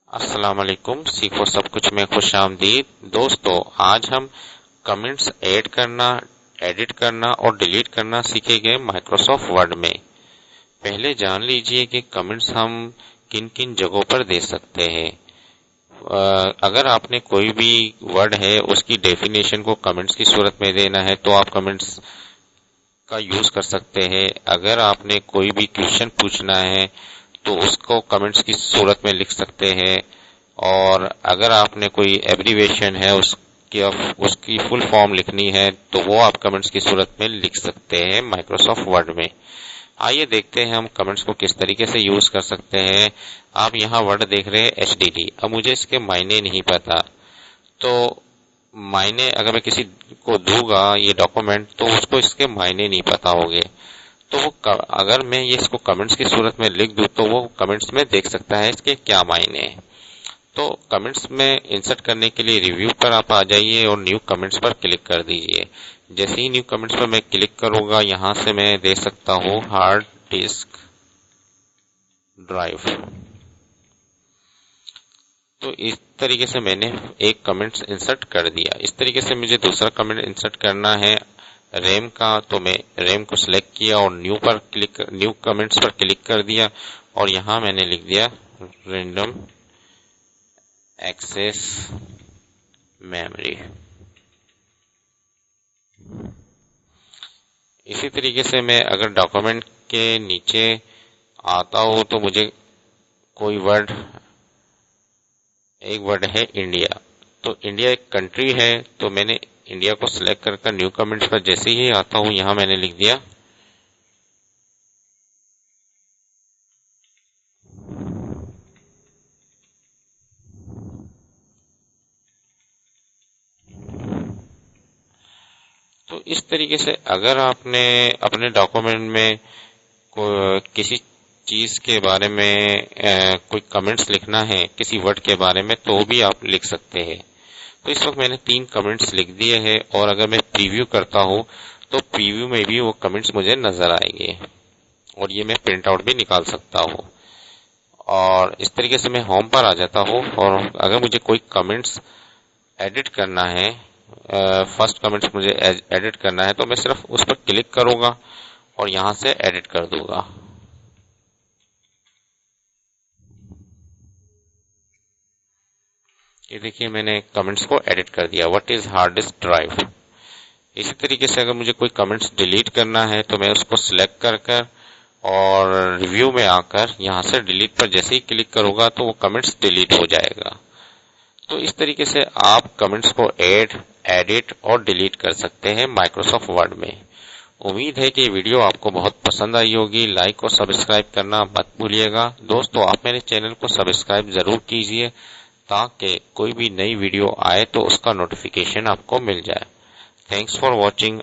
السلام علیکم، سیکھو سب کچھ میں خوش آمدید دوستو۔ آج ہم کمنٹس ایڈ کرنا، ایڈٹ کرنا اور ڈیلیٹ کرنا سیکھیں گے مائکروسافٹ ورڈ میں۔ پہلے جان لیجئے کہ کمنٹس ہم کن کن جگہوں پر دے سکتے ہیں۔ اگر آپ نے کوئی بھی ورڈ ہے اس کی ڈیفینیشن کو کمنٹس کی صورت میں دینا ہے تو آپ کمنٹس کا یوز کر سکتے ہیں۔ اگر آپ نے کوئی بھی کویشچن پوچھنا ہے تو اس کو کمنٹس کی صورت میں لکھ سکتے ہیں، اور اگر آپ نے کوئی ایبریویشن ہے اس کی فل فارم لکھنی ہے تو وہ آپ کمنٹس کی صورت میں لکھ سکتے ہیں مائکروسافٹ ورڈ میں۔ آئیے دیکھتے ہیں ہم کمنٹس کو کس طریقے سے یوز کر سکتے ہیں۔ آپ یہاں ورڈ دیکھ رہے ہیں HDD۔ اب مجھے اس کے معنی نہیں پتا، تو معنی اگر میں کسی کو دوں گا یہ ڈاکومنٹ تو اس کو اس کے معنی نہیں پتا ہوگے، تو وہ اگر میں یہ اس کو کمنٹس کی صورت میں لکھ دوں تو وہ کمنٹس میں دیکھ سکتا ہے اس کے کیا معنی ہیں۔ تو کمنٹس میں انسرٹ کرنے کے لیے ریویو پر آپ آ جائیے اور نیو کمنٹس پر کلک کر دیجئے۔ جیسے ہی نیو کمنٹس پر میں کلک کروں گا یہاں سے میں دے سکتا ہوں ہارڈ ڈسک ڈرائیو۔ تو اس طریقے سے میں نے ایک کمنٹ انسرٹ کر دیا۔ اس طریقے سے مجھے دوسرا کمنٹ انسرٹ کرنا ہے ریم کا، تو میں ریم کو سلیکٹ کیا اور نیو کمنٹس پر کلک کر دیا، اور یہاں میں نے لکھ دیا رینڈم ایکسس میموری۔ اسی طریقے سے میں اگر ڈاکومنٹ کے نیچے آتا ہوں تو مجھے کوئی ایک ورڈ ہے انڈیا، تو انڈیا ایک کنٹری ہے، تو میں نے انڈیا کو سلیکٹ کر نیو کمنٹس پر جیسے ہی آتا ہوں یہاں میں نے لکھ دیا تو اس طریقے سے اگر آپ نے اپنے ڈاکومنٹ میں کسی چیز کے بارے میں کوئی کمنٹس لکھنا ہے کسی ورڈ کے بارے میں تو بھی آپ لکھ سکتے ہیں۔ تو اس وقت میں نے 3 کمنٹس لکھ دیے ہیں، اور اگر میں پریویو کرتا ہوں تو پریویو میں بھی وہ کمنٹس مجھے نظر آئیں گے، اور یہ میں پرنٹ آؤٹ بھی نکال سکتا ہوں۔ اور اس طریقے سے میں ہوم پر آ جاتا ہوں، اور اگر مجھے کوئی کمنٹس ایڈٹ کرنا ہے، فرسٹ کمنٹس مجھے ایڈٹ کرنا ہے تو میں صرف اس پر کلک کروں گا اور یہاں سے ایڈٹ کر دوں گا۔ یہ دیکھیے میں نے کمنٹس کو ایڈٹ کر دیا، what is hard disk drive. اسی طریقے سے اگر مجھے کوئی کمنٹس ڈیلیٹ کرنا ہے تو میں اس کو سلیکٹ کر اور ریویو میں آ کر یہاں سے ڈیلیٹ پر جیسے ہی کلک کروں گا تو وہ کمنٹس ڈیلیٹ ہو جائے گا۔ تو اس طریقے سے آپ کمنٹس کو ایڈٹ اور ڈیلیٹ کر سکتے ہیں مائکروسافٹ ورڈ میں۔ امید ہے کہ یہ ویڈیو آپ کو بہت پسند آئی ہوگی۔ لائک اور سبسکرائب کرنا مت بھولیے گا۔ دوستو آپ میرے چینل کو سبسکرائب ضرور کیجئے تاکہ کوئی بھی نئی ویڈیو آئے تو اس کا نوٹیفیکیشن آپ کو مل جائے۔ Thanks for watching.